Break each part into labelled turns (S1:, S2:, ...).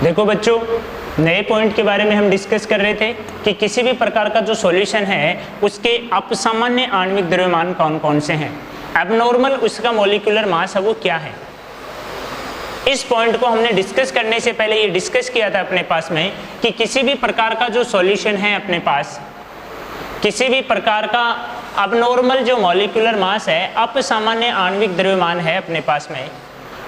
S1: देखो बच्चों, नए पॉइंट के बारे में हम डिस्कस कर रहे थे कि किसी भी प्रकार का जो सॉल्यूशन है उसके अपसामान्य आणविक द्रव्यमान कौन कौन से हैं, एबनॉर्मल उसका मॉलिक्यूलर मास है वो क्या है। इस पॉइंट को हमने डिस्कस करने से पहले ये डिस्कस किया था अपने पास में कि किसी भी प्रकार का जो सॉल्यूशन है अपने पास, किसी भी प्रकार का अबनॉर्मल जो मॉलिक्यूलर मास है, अपसामान्य आणविक द्रव्यमान है अपने पास में,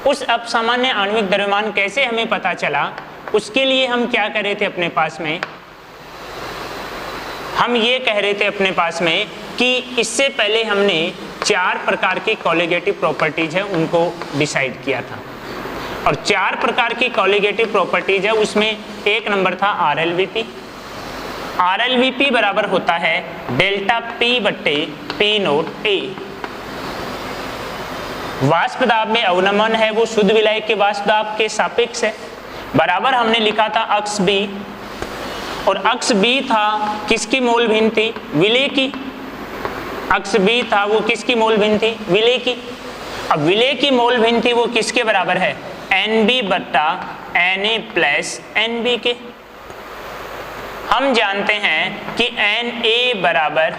S1: उस अपसामान्य आणविक द्रव्यमान कैसे हमें पता चला, उसके लिए हम क्या कर रहे थे अपने पास में, हम ये कह रहे थे अपने पास में कि इससे पहले हमने 4 प्रकार की कॉलिगेटिव प्रॉपर्टीज है उनको डिसाइड किया था। और 4 प्रकार की कॉलिगेटिव प्रॉपर्टीज है, उसमें एक नंबर था RLVP। RLVP बराबर होता है डेल्टा P बट्टे P नोट A। वाष्प दाब में अवनमन है वो शुद्ध विलायक के वाष्प दाब के सापेक्ष है, बराबर हमने लिखा था अक्ष B, और अक्ष B था किसकी मोल भिन्न थी, विलेय की। अक्ष B था वो किसकी मोल भिन्न थी, विलेय की। अब विलेय की मोल भिन्न थी वो किसके बराबर है, NB बट्टा Na प्लस NB के। हम जानते हैं कि Na बराबर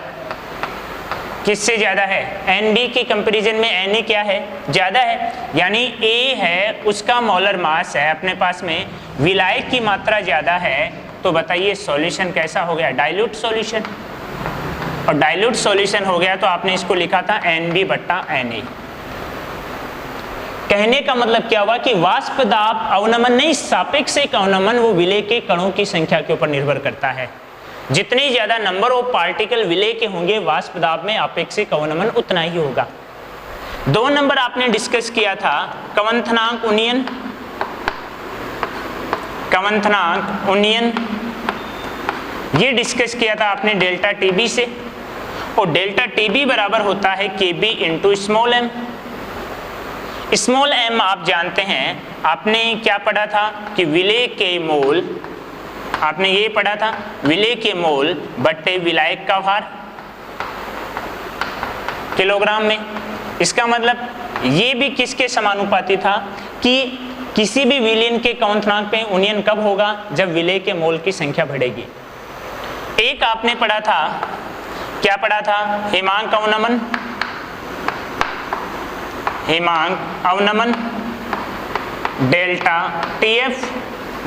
S1: किससे ज्यादा है, NB के कंपैरिजन में Na क्या है, ज्यादा है, यानी A है उसका मोलर मास है अपने पास में, विलायक की मात्रा ज्यादा है। तो बताइए सॉल्यूशन कैसा हो गया, डाइल्यूट सॉल्यूशन। और डाइल्यूट सॉल्यूशन हो गया तो आपने इसको लिखा था NB बट्टा Na। कहने का मतलब क्या हुआ कि वाष्प दाब अवनमन नहीं, सापेक्ष अवनमन वो विलेय के कणों की संख्या के ऊपर निर्भर करता है। जितनी ज्यादा नंबर ऑफ पार्टिकल विलेय के होंगे वाष्प दाब में अपेक्षिक अवनमन उतना ही होगा। 2 नंबर आपने डिस्कस किया था कवंथनांक उन्नयन। कवंथनांक उन्नयन ये डिस्कस किया था आपने डेल्टा TB से, और डेल्टा TB बराबर होता है KB into small m। Small m आप जानते हैं, आपने क्या पढ़ा था कि विलेय के मोल, आपने ये पढ़ा था विलेय के मोल बट्टे विलायक का भार किलोग्राम में। इसका मतलब ये भी किसके समानुपाती था कि किसी भी विलयन के कवंथनांक पे उन्नयन कब होगा, जब विलेय के मोल की संख्या बढ़ेगी। एक आपने पढ़ा था, क्या पढ़ा था, हिमांक अवनमन। हिमांक अवनमन डेल्टा TF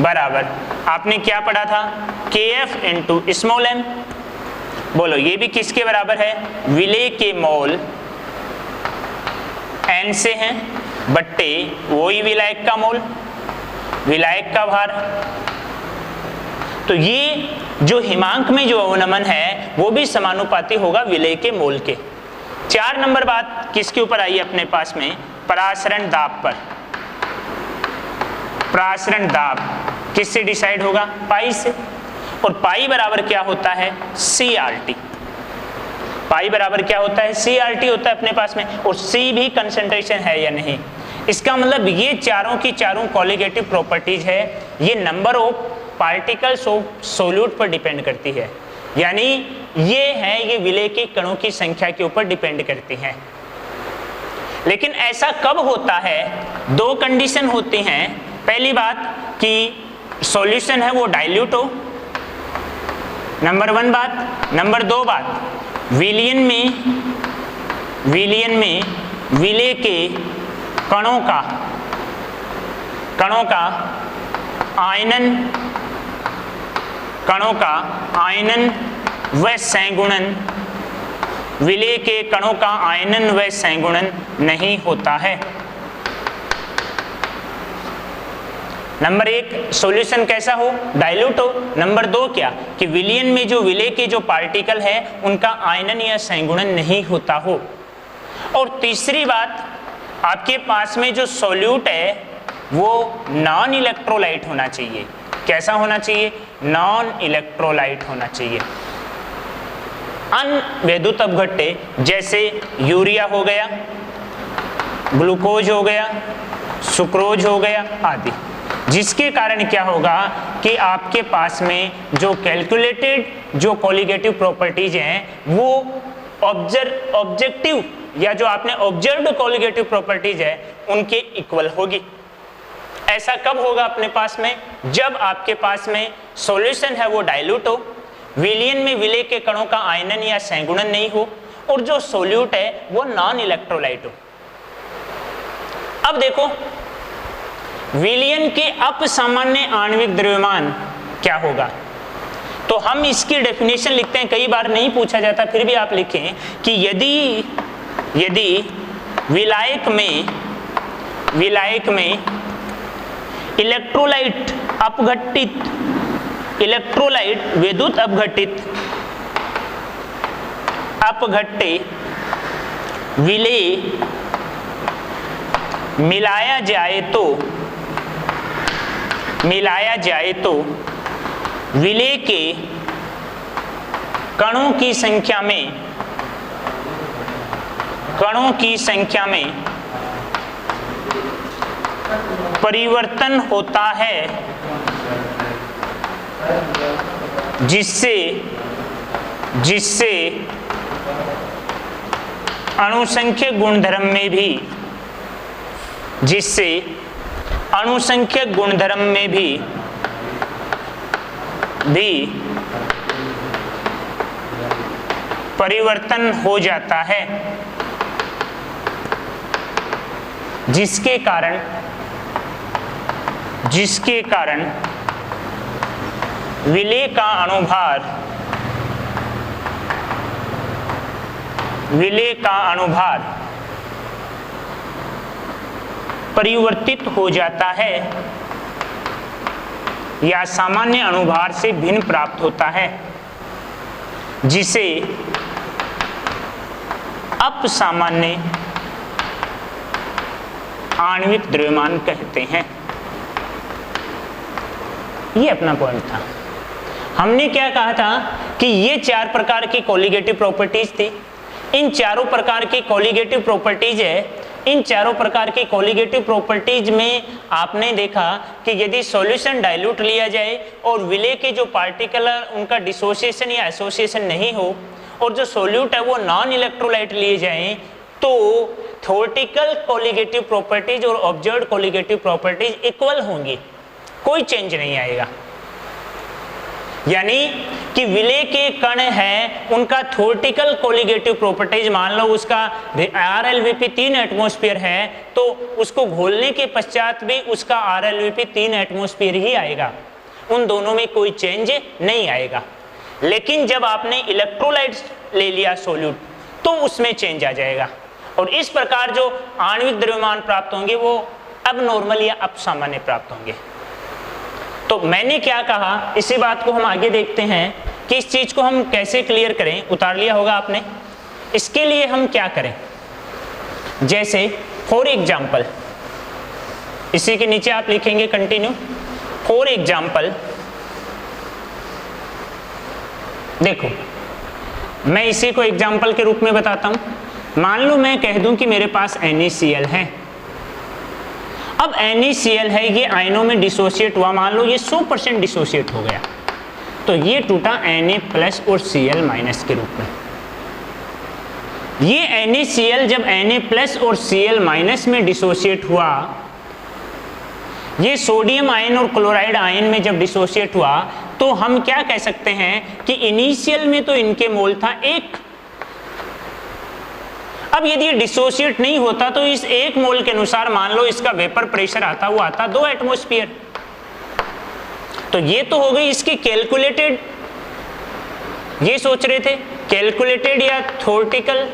S1: बराबर आपने क्या पढ़ा था, KF इंटू स्मॉल m। बोलो ये भी किसके बराबर है, विलेय के मोल n से हैं बट्टे वही विलायक का मोल, विलायक का भार। तो ये जो हिमांक में जो अवनमन है वो भी समानुपाती होगा विलेय के मोल के। 4 नंबर बात किसके ऊपर आई अपने पास में, परासरण दाब पर। परासरण दाब किससे डिसाइड होगा, पाई से। और पाई बराबर क्या होता है, CRT। पाई बराबर क्या होता है, CRT होता है अपने पास में, और C भी कंसंट्रेशन है या नहीं। इसका मतलब ये चारों की चारों कॉलिगेटिव प्रॉपर्टीज है, ये number of particles of solute पर डिपेंड करती है, यानी ये विलेय के कणों की संख्या के ऊपर डिपेंड करती हैं। लेकिन ऐसा कब होता है, 2 कंडीशन होती हैं। पहली बात कि सॉल्यूशन है वो डाइल्यूट हो, नंबर 1 बात। नंबर 2 बात, विलयन में विलेय के कणों का आयनन व संगुणन, विलेय के कणों का आयनन व संगुणन नहीं होता है। नंबर 1 सॉल्यूशन कैसा हो, डाइल्यूट हो। नंबर 2 क्या कि विलयन में जो विलेय के जो पार्टिकल है उनका आयनन या संगुणन नहीं होता हो। और तीसरी बात, आपके पास में जो सॉल्यूट है वो नॉन इलेक्ट्रोलाइट होना चाहिए। कैसा होना चाहिए, नॉन इलेक्ट्रोलाइट होना चाहिए। अन्य वैद्युत अपघट्य जैसे यूरिया हो गया, ग्लूकोज हो गया, सुक्रोज हो गया आदि, जिसके कारण क्या होगा कि आपके पास में जो कैलकुलेटेड जो कॉलिगेटिव प्रॉपर्टीज हैं वो ऑब्जेक्टिव या जो आपने ऑब्जर्व्ड कॉलिगेटिव प्रॉपर्टीज है उनके इक्वल होगी। ऐसा कब होगा अपने पास में? जब आपके पास में सॉल्यूशन है वो डाइल्यूट हो, विलयन में विलेय के कणों का आयनन या सहगुणन नहीं हो, और जो सोल्यूट है वो नॉन इलेक्ट्रोलाइट हो। अब देखो विलयन के अपसामान्य आणविक द्रव्यमान क्या होगा, तो हम इसकी डेफिनेशन लिखते हैं, कई बार नहीं पूछा जाता फिर भी आप लिखें कि यदि विलायक में इलेक्ट्रोलाइट विद्युत अपघट्य विलेय मिलाया जाए तो विलेय के कणों की संख्या में परिवर्तन होता है, जिससे अणुसंख्यक गुणधर्म में भी परिवर्तन हो जाता है, जिसके कारण विलेय का अणुभार परिवर्तित हो जाता है या सामान्य अणुभार से भिन्न प्राप्त होता है, जिसे अपसामान्य आणविक द्रव्यमान कहते हैं। ये अपना पॉइंट था। हमने क्या कहा था कि ये 4 प्रकार की कोलिगेटिव प्रॉपर्टीज थी। इन चारों प्रकार की कोलिगेटिव प्रॉपर्टीज है, इन चारों प्रकार की कोलिगेटिव प्रॉपर्टीज में आपने देखा कि यदि सॉल्यूशन डाइल्यूट लिया जाए और विलेय के जो पार्टिकल उनका डिसोसिएशन या एसोसिएशन नहीं हो, और जो सोल्यूट है वो नॉन इलेक्ट्रोलाइट लिए जाएं, तो थ्योरेटिकल कोलिगेटिव प्रॉपर्टीज और ऑब्जर्व्ड कोलिगेटिव प्रॉपर्टीज इक्वल होंगी, कोई चेंज नहीं आएगा। यानी कि विलेय के कण है उनका थ्योरेटिकल कोलिगेटिव प्रॉपर्टीज, मान लो उसका ReLVp 3 एटमॉस्फेयर है, तो उसको घोलने के पश्चात भी उसका ReLVp 3 एटमॉस्फेयर ही आएगा, उन दोनों में कोई चेंज नहीं आएगा। लेकिन जब आपने इलेक्ट्रोलाइट्स ले लिया सोल्यूट, तो उसमें चेंज आ जाएगा, और इस प्रकार जो आणविक द्रव्यमान प्राप्त होंगे वो अब नॉर्मल या अपसामान्य प्राप्त होंगे। तो मैंने क्या कहा, इसी बात को हम आगे देखते हैं कि इस चीज को हम कैसे क्लियर करें। उतार लिया होगा आपने। इसके लिए हम क्या करें, जैसे फॉर एग्जाम्पल, इसी के नीचे आप लिखेंगे कंटिन्यू, फॉर एग्जाम्पल देखो, मैं इसी को एग्जाम्पल के रूप में बताता हूं। मान लो मैं कह दूं कि मेरे पास NaCl है। अब NaCl है, ये आयनों में डिसोसिएट हुआ, मान लो ये 100% डिसोसिएट हो गया, तो ये टूटा Na+ और Cl- के रूप में। ये NaCl जब Na+ और Cl- में डिसोसिएट हुआ, ये सोडियम आयन और क्लोराइड आयन में जब डिसोसिएट हुआ, तो हम क्या कह सकते हैं कि इनिशियल में तो इनके मोल था 1। अब यदि ये डिसोसिएट नहीं होता तो इस 1 मोल के अनुसार मान लो इसका वेपर प्रेशर आता, वो आता 2 एटमॉस्फेयर। तो ये तो हो गई इसकी कैलकुलेटेड, ये सोच रहे थे कैलकुलेटेड या थ्योरेटिकल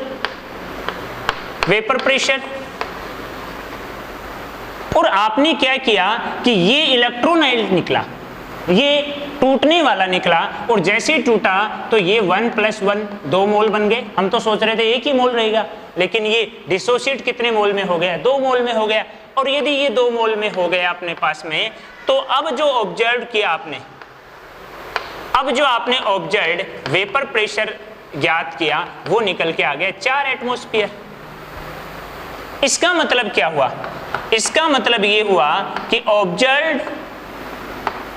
S1: वेपर प्रेशर। और आपने क्या किया कि ये इलेक्ट्रोनाइट निकला, ये टूटने वाला निकला, और जैसे ही टूटा तो ये 1 + 1 2 मोल बन गए। हम तो सोच रहे थे 1 ही मोल रहेगा, लेकिन ये डिसोसिएट कितने मोल में हो गया, 2 मोल में हो गया। और यदि ये 2 मोल में हो गया अपने पास में, तो अब जो ऑब्जर्व किया आपने, अब जो आपने ऑब्जर्व्ड वेपर प्रेशर ज्ञात किया, वो निकल के आ गया 4 एटमॉस्फेयर। इसका मतलब क्या हुआ, इसका मतलब ये हुआ कि ऑब्जर्व्ड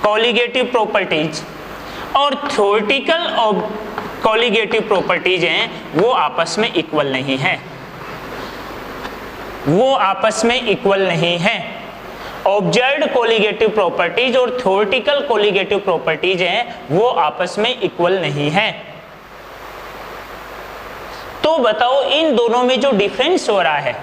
S1: कोलिगेटिव प्रॉपर्टीज और थ्योरेटिकल कोलिगेटिव प्रॉपर्टीज हैं वो आपस में इक्वल नहीं है, वो आपस में इक्वल नहीं है। ऑब्जर्व्ड कोलिगेटिव प्रॉपर्टीज और थ्योरेटिकल कोलिगेटिव प्रॉपर्टीज हैं वो आपस में इक्वल नहीं है। तो बताओ इन दोनों में जो डिफरेंस हो रहा है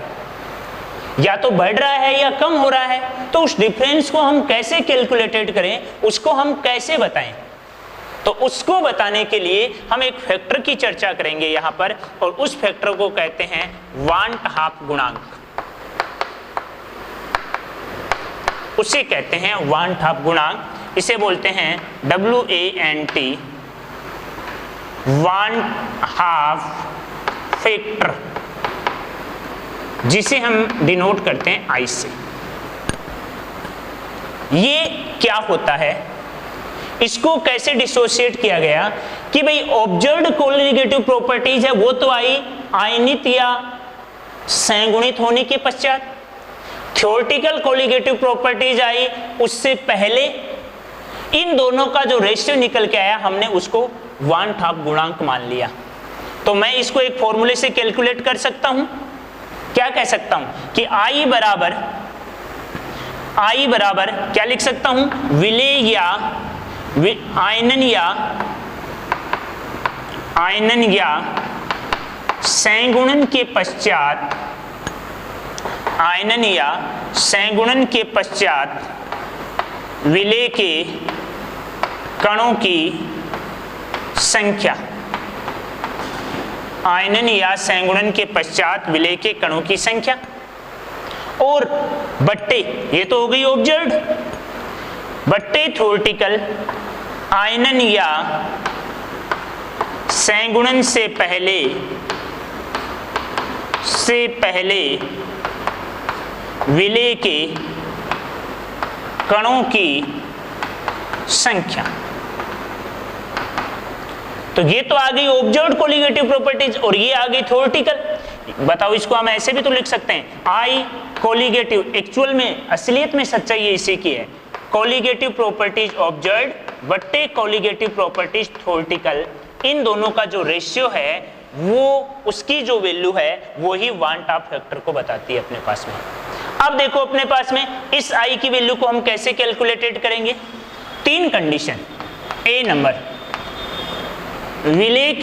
S1: या तो बढ़ रहा है या कम हो रहा है, तो उस डिफरेंस को हम कैसे कैलकुलेटेड करें, उसको हम कैसे बताएं। तो उसको बताने के लिए हम एक फैक्टर की चर्चा करेंगे यहां पर, और उस फैक्टर को कहते हैं वांट हाफ गुणांक। उसे कहते हैं वांट हाफ गुणांक, इसे बोलते हैं WANT, वांट हाफ फैक्टर, जिसे हम डिनोट करते हैं I से। ये क्या होता है, इसको कैसे डिसोशिएट किया गया कि भाई ऑब्जर्व्ड कोलिगेटिव प्रॉपर्टीज है वो तो आई आयनित या संगुणित होने के पश्चात, थ्योरेटिकल कोलिगेटिव प्रॉपर्टीज आई उससे पहले। इन दोनों का जो रेशियो निकल के आया हमने उसको वांट हाफ गुणांक मान लिया। तो मैं इसको एक फॉर्मूले से कैलकुलेट कर सकता हूं। क्या कह सकता हूं कि I बराबर क्या लिख सकता हूं, विलेय या आयनन या संगुणन के पश्चात, आयनन या संगुणन के पश्चात विलेय के कणों की संख्या, आयनन या संगुणन के पश्चात विलेय के कणों की संख्या, और बट्टे, ये तो हो गई ऑब्जर्व्ड, बट्टे थ्योरेटिकल आयनन या संगुणन से पहले विलेय के कणों की संख्या। तो ये तो आ गई ऑब्जर्व्ड कोलिगेटिव प्रॉपर्टीज और ये आ गई थ्योरेटिकल। बताओ इसको हम ऐसे भी तो लिख सकते हैं, I कोलिगेटिव, एक्चुअल में असलियत में सच्चाई ये इसी की है, कोलिगेटिव प्रॉपर्टीज ऑब्जर्व्ड बट्टे कोलिगेटिव प्रॉपर्टीज थ्योरेटिकल। इन दोनों का जो रेशियो है वो उसकी जो वैल्यू है वो ही वांट हाफ फैक्टर को बताती है अपने पास में। अब देखो अपने पास में इस I की वैल्यू को हम कैसे कैलकुलेटेड करेंगे, 3 कंडीशन। ए नंबर, विलेय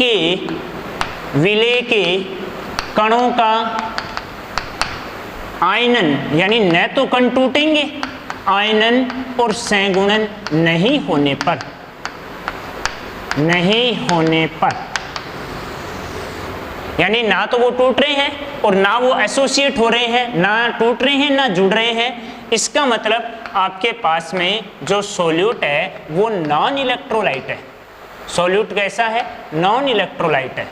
S1: के कणों का आयनन, यानी न तो कण टूटेंगे, आयनन और संगुणन नहीं होने पर, यानी ना तो वो टूट रहे हैं और ना वो एसोसिएट हो रहे हैं, ना टूट रहे हैं ना जुड़ रहे हैं। इसका मतलब आपके पास में जो सोल्यूट है वो नॉन इलेक्ट्रोलाइट है। सोल्यूट कैसा है, नॉन इलेक्ट्रोलाइट है।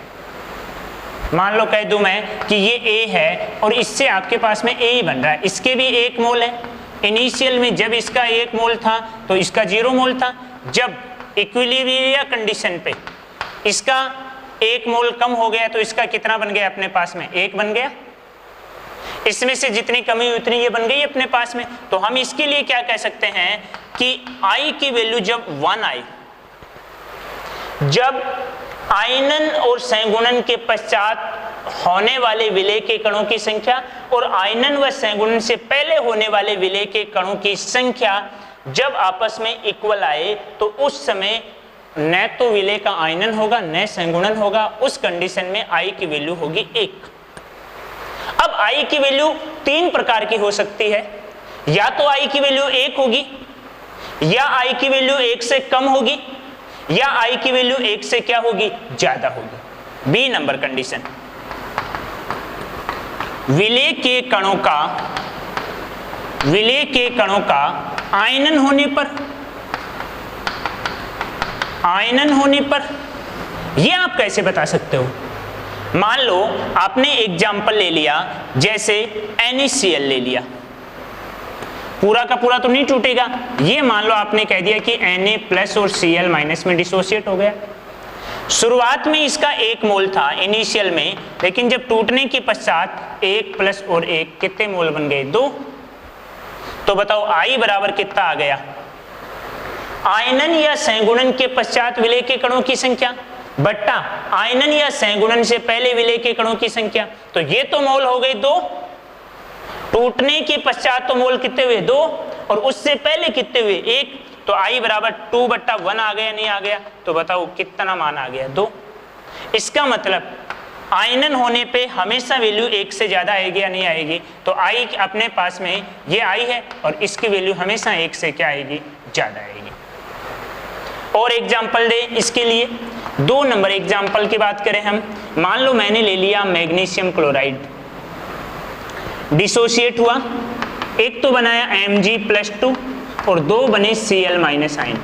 S1: मान लो कह दूं मैं कि ये A है और इससे आपके पास में A ही बन रहा है, इसके भी 1 मोल है। इनिशियल में जब इसका 1 मोल था तो इसका 0 मोल था, जब इक्विलिब्रियम कंडीशन पे इसका 1 मोल कम हो गया तो इसका कितना बन गया अपने पास में, 1 बन गया। इसमें से जितनी कमी हुई उतनी ये बन गई अपने पास में। तो हम इसके लिए क्या कह सकते हैं कि I की वैल्यू जब 1 आई, जब आयनन और संगुणन के पश्चात होने वाले विलेय के कणों की संख्या और आयनन व संगुणन से पहले होने वाले विलेय के कणों की संख्या जब आपस में इक्वल आए तो उस समय न तो विलेय का आयनन होगा न संगुणन होगा। उस कंडीशन में I की वैल्यू होगी 1। अब I की वैल्यू 3 प्रकार की हो सकती है, या तो I की वैल्यू 1 होगी, या I की वैल्यू 1 से कम होगी, या I की वैल्यू 1 से क्या होगी, ज्यादा होगी। बी नंबर कंडीशन, विलेय के कणों का आयनन होने पर ये आप कैसे बता सकते हो। मान लो आपने एग्जाम्पल ले लिया, जैसे NaCl ले लिया, पूरा का पूरा तो नहीं टूटेगा। ये मान लो आपने कह दिया कि Na+ और Cl- में डिसोशिएट हो गया। शुरुआत में इसका 1 मोल था इनिशियल में, लेकिन जब टूटने के पश्चात 1 और 1 कितने मोल बन गए, 2। तो बताओ I बराबर कितना आ गया, आयनन या संगुणन के पश्चात विलेय के कणों की संख्या बट्टा आयनन या संगुणन से पहले विलेय के कणों की संख्या। तो ये तो मोल हो गई 2, टूटने के पश्चात तो मोल कितने हुए, 2, और उससे पहले कितने हुए 1, तो I बराबर 2/1 आ गया नहीं आ गया, तो बताओ कितना मान आ गया 2। इसका मतलब आयनन होने पे हमेशा वैल्यू 1 से ज्यादा आएगी या नहीं आएगी, तो I अपने पास में ये I है और इसकी वैल्यू हमेशा 1 से क्या आएगी, ज्यादा आएगी। और एग्जाम्पल दे इसके लिए, 2 नंबर एग्जाम्पल की बात करें हम, मान लो मैंने ले लिया मैग्नीशियम क्लोराइड, डिसोशिएट हुआ, एक तो बनाया Mg+2 और 2 बने Cl- आयन।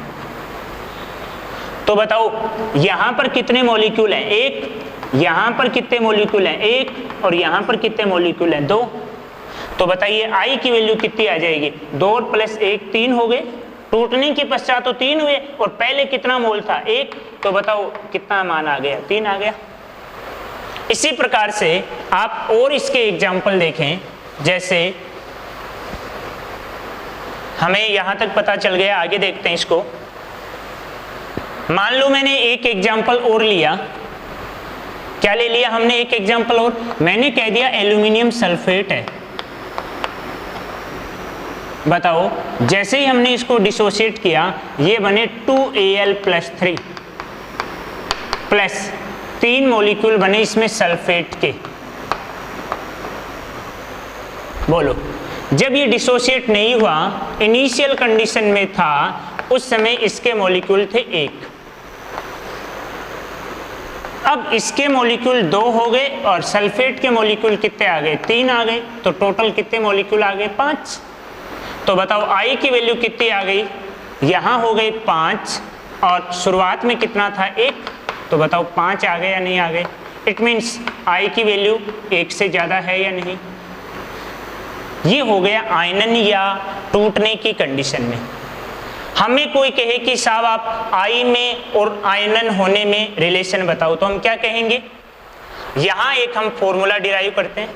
S1: तो बताओ यहां पर कितने मॉलिक्यूल हैं, 1, यहां पर कितने मॉलिक्यूल हैं, 1, और यहां पर कितने मॉलिक्यूल हैं, 2। तो बताइए I की वैल्यू कितनी आ जाएगी, 2 + 1 3 हो गए, टूटने के पश्चात तो 3 हुए और पहले कितना मोल था 1, तो बताओ कितना मान आ गया, 3 आ गया। इसी प्रकार से आप और इसके एग्जाम्पल देखें, जैसे हमें यहां तक पता चल गया, आगे देखते हैं इसको। मान लो मैंने एक एग्जाम्पल और लिया, क्या ले लिया हमने, एक एग्जाम्पल और, मैंने कह दिया एल्यूमिनियम सल्फेट है। बताओ जैसे ही हमने इसको डिसोशिएट किया, ये बने 2Al+3 प्लस 3 मॉलिक्यूल बने इसमें सल्फेट के। बोलो जब ये डिसोशिएट नहीं हुआ, इनिशियल कंडीशन में था, उस समय इसके मॉलिक्यूल थे 1, अब इसके मॉलिक्यूल 2 हो गए और सल्फेट के मॉलिक्यूल कितने आ गए, 3 आ गए, तो टोटल कितने मॉलिक्यूल आ गए, 5। तो बताओ I की वैल्यू कितनी आ गई, यहां हो गई 5 और शुरुआत में कितना था 1, तो बताओ 5 आ गए या नहीं आ गए। इट मीन्स I की वैल्यू 1 से ज्यादा है या नहीं। ये हो गया आयनन या टूटने की कंडीशन में। हमें कोई कहे कि साहब आप I में और आयनन होने में रिलेशन बताओ, तो हम क्या कहेंगे, यहां एक हम फॉर्मूला डिराइव करते हैं,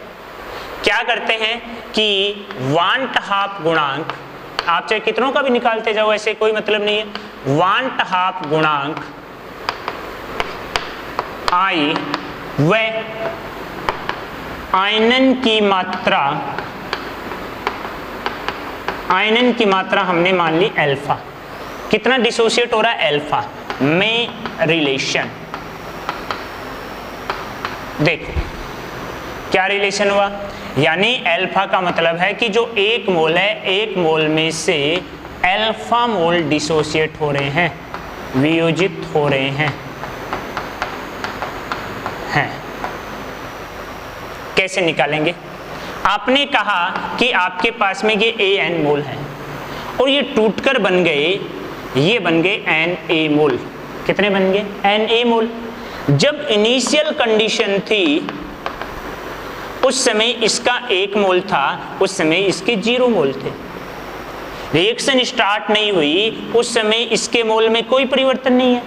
S1: क्या करते हैं कि 1/2 गुणांक, आप चाहे कितनों का भी निकालते जाओ, ऐसे कोई मतलब नहीं है, 1/2 गुणांक I व आयनन की मात्रा हमने मान ली अल्फा, कितना डिसोशिएट हो रहा है, अल्फा में रिलेशन। देखो क्या रिलेशन हुआ, यानी अल्फा का मतलब है कि जो 1 मोल है, 1 मोल में से अल्फा मोल डिसोशिएट हो रहे हैं, वियोजित हो रहे हैं। कैसे निकालेंगे, आपने कहा कि आपके पास में ये An मोल है और ये टूटकर बन गए, ये बन गए Na मोल। कितने बन गए, Na मोल। जब इनिशियल कंडीशन थी उस समय इसका 1 मोल था, उस समय इसके 0 मोल थे। रिएक्शन स्टार्ट नहीं हुई उस समय इसके मोल में कोई परिवर्तन नहीं है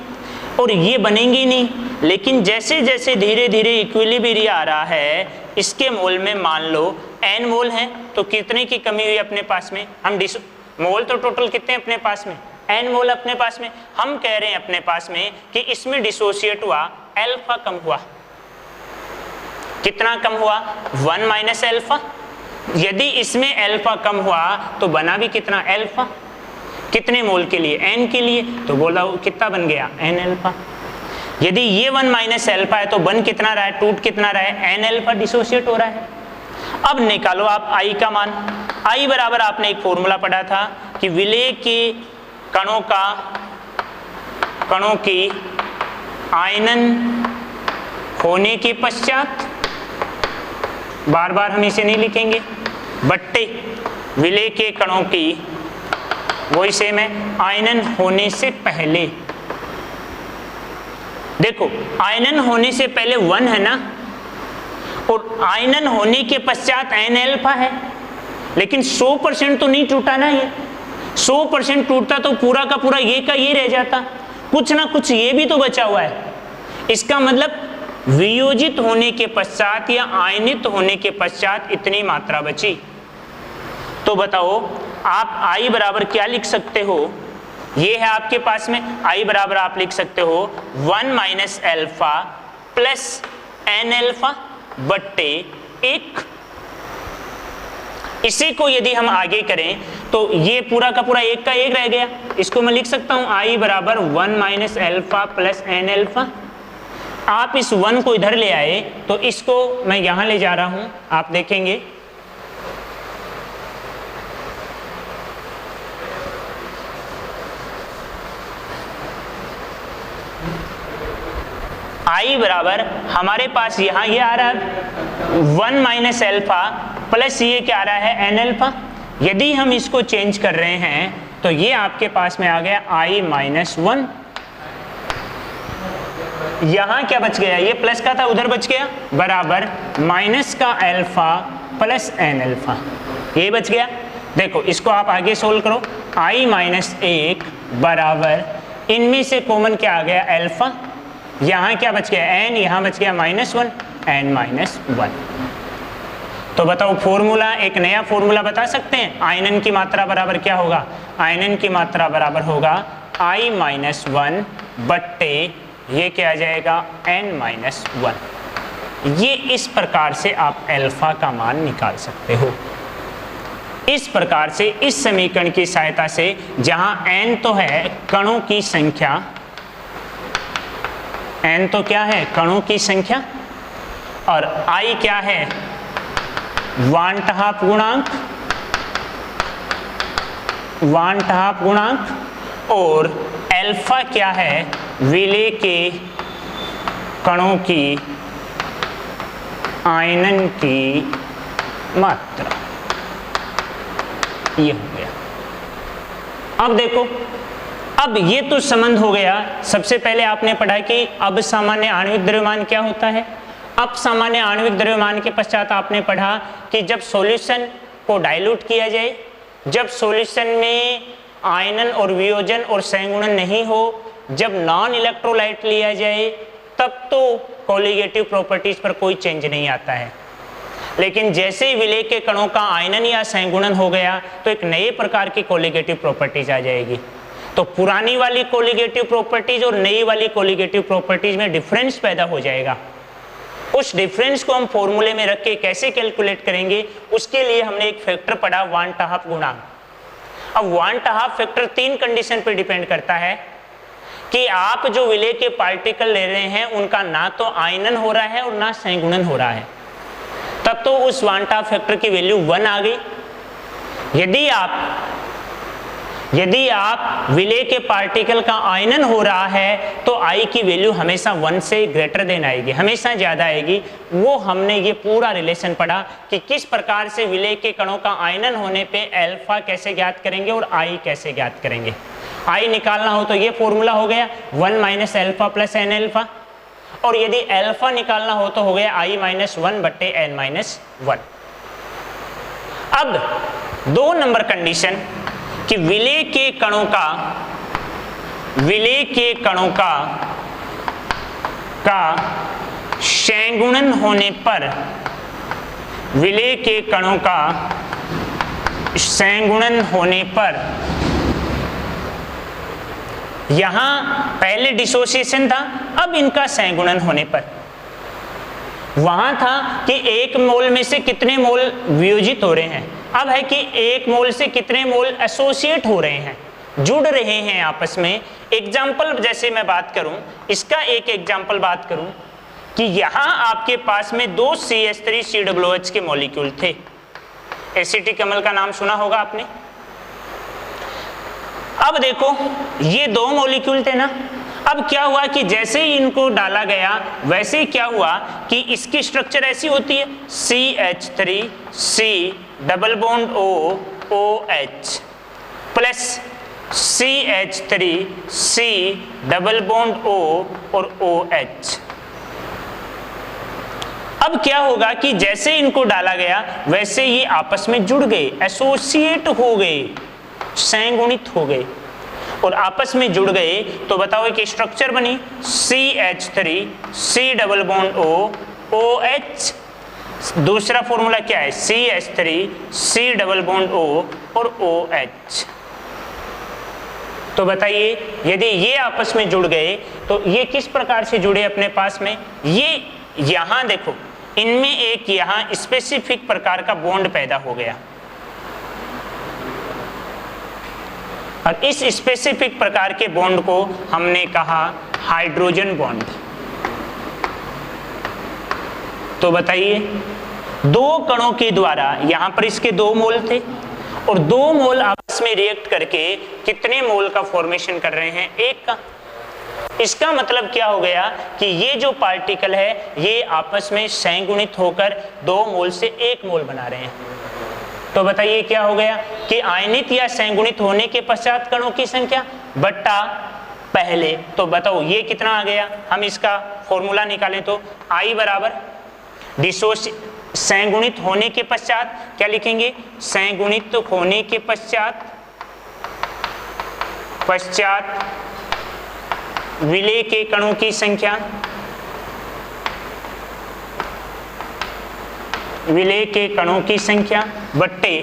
S1: और ये बनेंगे नहीं, लेकिन जैसे जैसे धीरे धीरे इक्विलिब्रियम आ रहा है, इसके मोल में मान लो n मोल है, तो कितने की कमी हुई अपने पास में, हम मोल तो टोटल कितने अपने पास में, n मोल अपने पास में, हम कह रहे हैं अपने पास में कि इसमें डिसोशिएट हुआ, अल्फा कम हुआ। कितना कम हुआ, 1 - अल्फा। यदि इसमें अल्फा कम हुआ तो बना भी कितना, अल्फा। कितने मोल के लिए, n के लिए, तो बोला कितना बन गया, n अल्फा। यदि ये 1 - अल्फा है तो बन कितना रहा है, टूट कितना रहा है, n अल्फा डिसोशिएट हो रहा है। अब निकालो आप I का मान। I बराबर आपने एक फॉर्मूला पढ़ा था कि विलेय के कणों की आयनन होने के पश्चात, बार बार हम इसे नहीं लिखेंगे, बट्टे विलेय के कणों की, वही सेम है, आयनन होने से पहले। देखो आयनन होने से पहले 1 है ना, और आयनन होने के पश्चात n अल्फा है, लेकिन 100% तो नहीं टूटा ना, ये 100% टूटता तो पूरा का पूरा ये का ये रह जाता, कुछ ना कुछ ये भी तो बचा हुआ है। इसका मतलब वियोजित होने के पश्चात या आयनित होने के पश्चात इतनी मात्रा बची। तो बताओ आप I बराबर क्या लिख सकते हो, ये है आपके पास में, I बराबर आप लिख सकते हो 1 - अल्फा प्लस n अल्फा बट्टे 1। इसी को यदि हम आगे करें तो ये पूरा का पूरा एक का एक रह गया, इसको मैं लिख सकता हूं I बराबर 1 minus alpha plus N alpha. आप इस 1 को इधर ले आए तो इसको मैं यहां ले जा रहा हूं, आप देखेंगे I बराबर हमारे पास यहाँ ये आ रहा है 1 माइनस एल्फा प्लस ये क्या आ रहा है एन एल्फा। यदि हम इसको चेंज कर रहे हैं तो ये आपके पास में आ गया I माइनस 1। यहाँ क्या बच गया, ये प्लस का था उधर बच गया, बराबर माइनस का एल्फा प्लस एन एल्फा, ये बच गया। देखो इसको आप आगे सोल्व करो, I माइनस 1 बराबर इनमें से कॉमन क्या आ गया एल्फा, यहाँ क्या बच गया n, यहाँ बच गया माइनस 1, n माइनस 1। तो बताओ फॉर्मूला, एक नया फॉर्मूला बता सकते हैं, आयनन की मात्रा बराबर क्या होगा, आयनन की मात्रा बराबर होगा I माइनस 1 बट्टे ये क्या आ जाएगा n माइनस 1। ये इस प्रकार से आप अल्फा का मान निकाल सकते हो, इस प्रकार से इस समीकरण की सहायता से, जहां n तो है कणों की संख्या, n तो क्या है कणों की संख्या, और I क्या है वांटहाप गुणांक, वांटहाप गुणांक, और अल्फा क्या है विलेय के कणों की आयनन की मात्रा। ये हो गया। अब देखो, अब ये तो संबंध हो गया। सबसे पहले आपने पढ़ा कि अब सामान्य आणविक द्रव्यमान क्या होता है। अब सामान्य आणविक द्रव्यमान के पश्चात आपने पढ़ा कि जब सॉल्यूशन को डाइल्यूट किया जाए, जब सॉल्यूशन में आयनन और वियोजन और संगुणन नहीं हो, जब नॉन इलेक्ट्रोलाइट लिया जाए, तब तो कोलिगेटिव प्रॉपर्टीज पर कोई चेंज नहीं आता है। लेकिन जैसे ही विलेय के कणों का आयनन या संगुणन हो गया तो एक नए प्रकार की कोलिगेटिव प्रॉपर्टीज आ जाएगी। तो पुरानी वाली कोलिगेटिव प्रॉपर्टीज और नई वाली कोलिगेटिव प्रॉपर्टीज में डिफरेंस पैदा हो जाएगा। उस डिफरेंस को हम फॉर्मूले में रख के कैसे कैलकुलेट करेंगे, उसके लिए हमने एक फैक्टर पढ़ा वांटहाप गुणांक। अब वांटहाप फैक्टर 3 कंडीशन पर डिपेंड करता है कि आप जो विलेय के पार्टिकल ले रहे हैं उनका ना तो आयनन हो रहा है और ना संगुणन हो रहा है, तब तो उस वांटहाप फैक्टर की वैल्यू 1 आ गई। यदि आप विलेय के पार्टिकल का आयनन हो रहा है तो I की वैल्यू हमेशा 1 से ग्रेटर देन आएगी, हमेशा ज्यादा आएगी। वो हमने ये पूरा रिलेशन पढ़ा कि किस प्रकार से विलेय के कणों का आयनन होने पे अल्फा कैसे ज्ञात करेंगे और I कैसे ज्ञात करेंगे। I निकालना हो तो ये फॉर्मूला हो गया 1 minus alpha plus N alpha, और यदि अल्फा निकालना हो तो हो गया I माइनस 1 बट्टे एन माइनस 1। अब 2 नंबर कंडीशन कि विलेय के कणों का संगुणन होने पर, विलेय के कणों का संगुणन होने पर, यहां पहले डिसोसिएशन था, अब इनका संगुणन होने पर, वहां था कि 1 मोल में से कितने मोल वियोजित हो रहे हैं, अब है कि 1 मोल से कितने मोल एसोसिएट हो रहे हैं, जुड़ रहे हैं आपस में। एग्जाम्पल जैसे मैं बात करूं, इसका एक एग्जाम्पल बात करूं कि यहां आपके पास में 2 CH3COOH के मॉलिक्यूल थे। एसिटिक अम्ल का नाम सुना होगा आपने। अब देखो ये 2 मॉलिक्यूल थे ना, अब क्या हुआ कि जैसे ही इनको डाला गया वैसे ही क्या हुआ कि इसकी स्ट्रक्चर ऐसी होती है CH3C double bond O OH plus CH3C double bond O और OH। अब क्या होगा कि जैसे इनको डाला गया वैसे ये आपस में जुड़ गए, एसोसिएट हो गए, संगुणित हो गए, और आपस में जुड़ गए तो बताओ एक स्ट्रक्चर बनी CH3C double bond O OH। दूसरा फॉर्मूला क्या है CH3C डबल बॉन्ड O और OH। तो बताइए यदि ये आपस में जुड़ गए तो ये किस प्रकार से जुड़े अपने पास में, ये यहां देखो इनमें एक यहां स्पेसिफिक प्रकार का बॉन्ड पैदा हो गया। और इस स्पेसिफिक प्रकार के बॉन्ड को हमने कहा हाइड्रोजन बॉन्ड। तो बताइए, दो कणों के द्वारा, यहां पर इसके 2 मोल थे और 2 मोल आपस में रिएक्ट करके कितने मोल का फॉर्मेशन कर रहे हैं? 1 का। इसका मतलब क्या हो गया कि ये जो पार्टिकल है ये आपस में संगुणित होकर 2 मोल से 1 मोल बना रहे हैं। तो बताइए क्या हो गया कि आयनित या संगुणित होने के पश्चात कणों की संख्या बट्टा पहले। तो बताओ ये कितना आ गया? हम इसका फॉर्मूला निकालें तो I बराबर संगुणित होने के पश्चात क्या लिखेंगे? संगुणित होने के पश्चात विलेय के कणों की संख्या, विलेय के कणों की संख्या बट्टे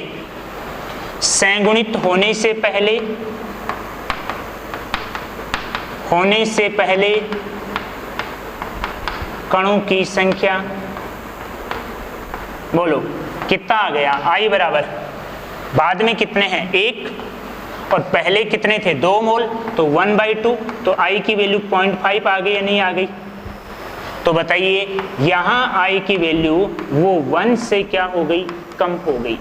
S1: संगुणित होने से पहले कणों की संख्या। बोलो कितना आ गया? I बराबर, बाद में कितने हैं? 1 और पहले कितने थे? 2 मोल, तो 1/2। तो I की वैल्यू 0.5 आ गई या नहीं आ गई? तो बताइए यहां I की वैल्यू वो 1 से क्या हो गई? कम हो गई।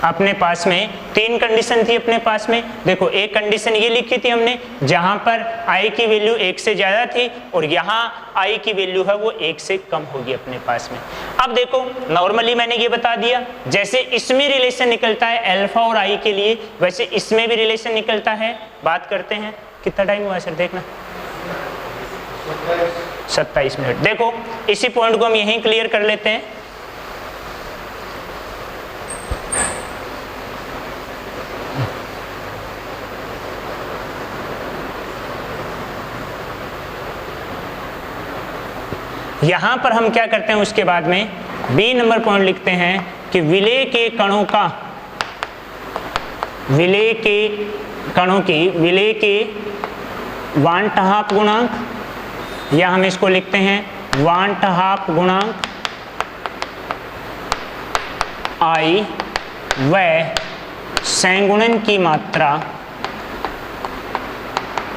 S1: अपने पास में 3 कंडीशन थी अपने पास में। देखो एक कंडीशन ये लिखी थी हमने जहां पर I की वैल्यू 1 से ज्यादा थी और यहाँ I की वैल्यू है वो 1 से कम होगी अपने पास में। अब देखो नॉर्मली मैंने ये बता दिया, जैसे इसमें रिलेशन निकलता है अल्फा और I के लिए, वैसे इसमें भी रिलेशन निकलता है। बात करते हैं। कितना टाइम हुआ सर? देखना 27 मिनट। देखो इसी पॉइंट को हम यहीं क्लियर कर लेते हैं। यहां पर हम क्या करते हैं उसके बाद में बी नंबर पॉइंट लिखते हैं कि विलेय के वांट हाफ गुणांक, या हम इसको लिखते हैं वांट हाफ गुणांक I व संगुणन की मात्रा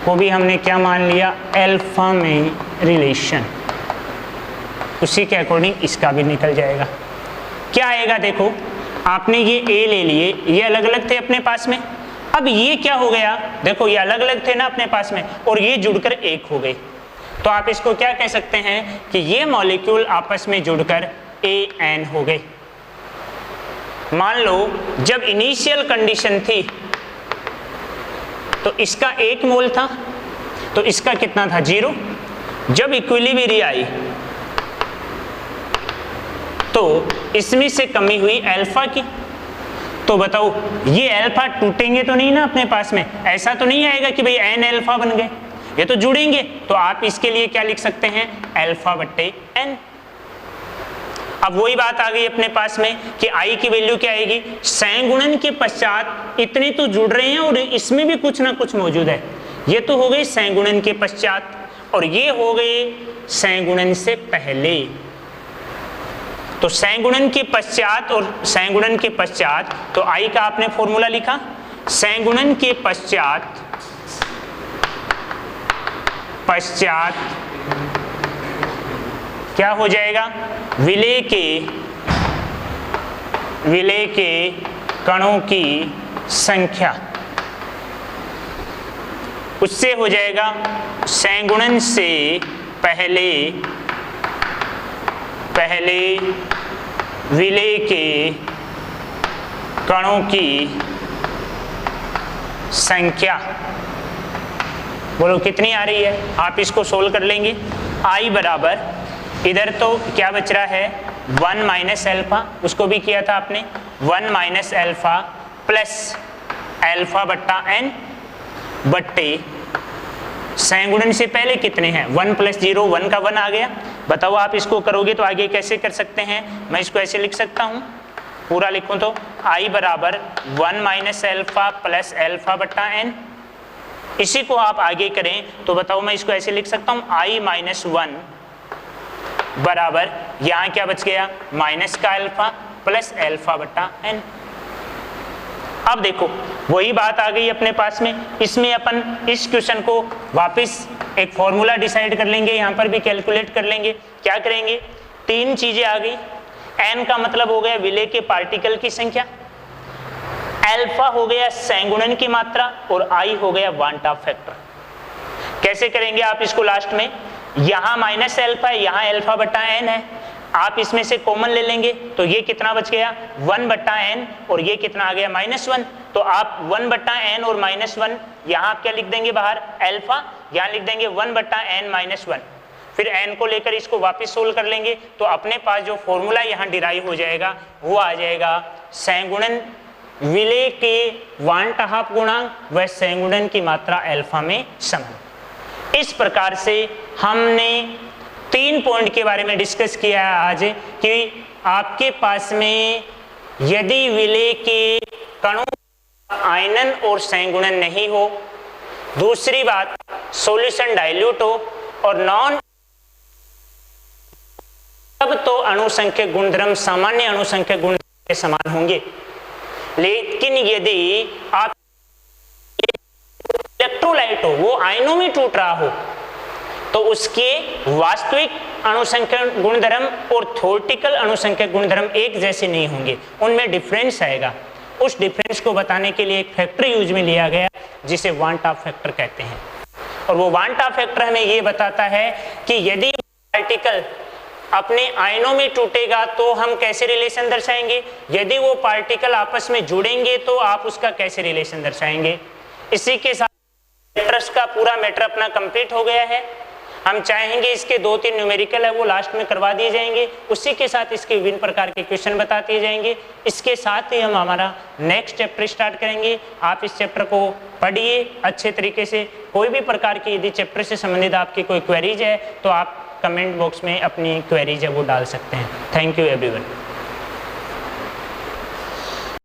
S1: को भी हमने क्या मान लिया? अल्फा में रिलेशन। उसी के अकॉर्डिंग इसका भी निकल जाएगा। क्या आएगा? देखो आपने ये A ले लिए, ये अलग अलग थे अपने पास में। अब ये क्या हो गया? देखो ये अलग अलग थे ना अपने पास में और ये जुड़कर एक हो गए। तो आप इसको क्या कह सकते हैं कि ये मॉलिक्यूल आपस में जुड़कर AN हो गए। मान लो जब इनिशियल कंडीशन थी तो इसका 1 मोल था, तो इसका कितना था? 0। जब इक्विलिब्रियम आई तो इसमें से कमी हुई अल्फा की। तो बताओ ये अल्फा टूटेंगे तो नहीं ना अपने पास में? ऐसा तो नहीं आएगा कि भाई n अल्फा बन गए, ये तो जुड़ेंगे। तो आप इसके लिए क्या लिख सकते हैं? अल्फा बट्टे n। अब वही बात आ गई अपने पास में कि I की वैल्यू क्या आएगी? संगुणन के पश्चात इतने तो जुड़ रहे हैं और इसमें भी कुछ ना कुछ मौजूद है। ये तो हो गए संगुणन के पश्चात और ये हो गए संगुणन से पहले। तो संगुणन के पश्चात और संगुणन के पश्चात, तो I का आपने फॉर्मूला लिखा, संगुणन के पश्चात क्या हो जाएगा? विलेय के कणों की संख्या, उससे हो जाएगा संगुणन से पहले विलेय के कणों की संख्या। बोलो कितनी आ रही है? आप इसको सोल्व कर लेंगे। I बराबर, इधर तो क्या बच रहा है? 1 माइनस अल्फा, उसको भी किया था आपने, 1 माइनस अल्फा प्लस अल्फा बट्टा n बट्टे संगुणन से पहले कितने हैं? 1 + 0, 1 का 1 आ गया। बताओ आप इसको करोगे तो आगे कैसे कर सकते हैं? मैं इसको ऐसे लिख सकता हूं, पूरा लिखूं तो I बराबर 1 माइनस अल्फा प्लस अल्फा बट्टा n। इसी को आप आगे करें तो बताओ मैं इसको ऐसे लिख सकता हूं I माइनस 1 बराबर, यहाँ क्या बच गया? माइनस का अल्फा प्लस अल्फा बट्टा n। अब देखो वही बात आ गई अपने पास में, इसमें अपन इस क्वेश्चन को वापस एक फॉर्मूला डिसाइड कर लेंगे, यहां पर भी कैलकुलेट कर लेंगे। क्या करेंगे, तीन चीजें आ गई। n का मतलब हो गया विलेय के पार्टिकल की संख्या, अल्फा हो गया संगुणन की मात्रा, और i हो गया वांट ऑफ फैक्टर। कैसे करेंगे आप इसको, लास्ट में यहां माइनस अल्फा है, यहां अल्फा बटा n है, आप इसमें से कॉमन ले लेंगे तो ये कितना बच गया 1 बटा n, और ये कितना आ गया -1। तो आप 1 बटा n और -1 यहाँ आप क्या लिख देंगे बाहर अल्फा, यहाँ लिख देंगे 1 बटा n -1। फिर n को लेकर इसको वापस सोल्व कर लेंगे तो अपने पास जो फॉर्मूला यहाँ डिराइव हो जाएगा वो आ जाएगा संगुणन विलेय के वांट हाफ गुणांक व संगुणन की मात्रा अल्फा में समान। इस प्रकार से हमने 3 पॉइंट के बारे में डिस्कस किया है आज कि आपके पास में यदि विलेय के कणों आयनन और संगुणन नहीं हो, दूसरी बात सॉल्यूशन डाइल्यूट हो, और नॉन तब तो अणुसंख्यक गुणधर्म सामान्य अणुसंख्यक गुणधर्म के समान होंगे। लेकिन यदि आप इलेक्ट्रोलाइट हो, वो आयनों में टूट रहा हो, तो उसके वास्तविक अणुसंख्यक गुणधर्म और थ्योरेटिकल अणुसंख्यक गुणधर्म एक जैसे नहीं होंगे, उनमें डिफरेंस आएगा। उस डिफरेंस को बताने के लिए एक फैक्टर यूज में लिया गया जिसे वांट ऑफ फैक्टर कहते हैं। और वो वांट ऑफ फैक्टर हमें ये बताता है कि यदि पार्टिकल अपने आयनों में टूटेगा तो हम कैसे रिलेशन दर्शाएंगे, यदि वो पार्टिकल आपस में जुड़ेंगे तो आप उसका कैसे रिलेशन दर्शाएंगे। इसी के साथ मैट्रिक्स का पूरा मैटर अपना कंप्लीट हो गया है। हम चाहेंगे इसके 2-3 न्यूमेरिकल है वो लास्ट में करवा दिए जाएंगे, उसी के साथ इसके विभिन्न प्रकार के क्वेश्चन बता दिए जाएंगे। इसके साथ ही हम हमारा नेक्स्ट चैप्टर स्टार्ट करेंगे। आप इस चैप्टर को पढ़िए अच्छे तरीके से। कोई भी प्रकार की यदि चैप्टर से संबंधित आपकी कोई क्वेरीज है तो आप कमेंट बॉक्स में अपनी क्वेरीज है वो डाल सकते हैं। Thank you everyone.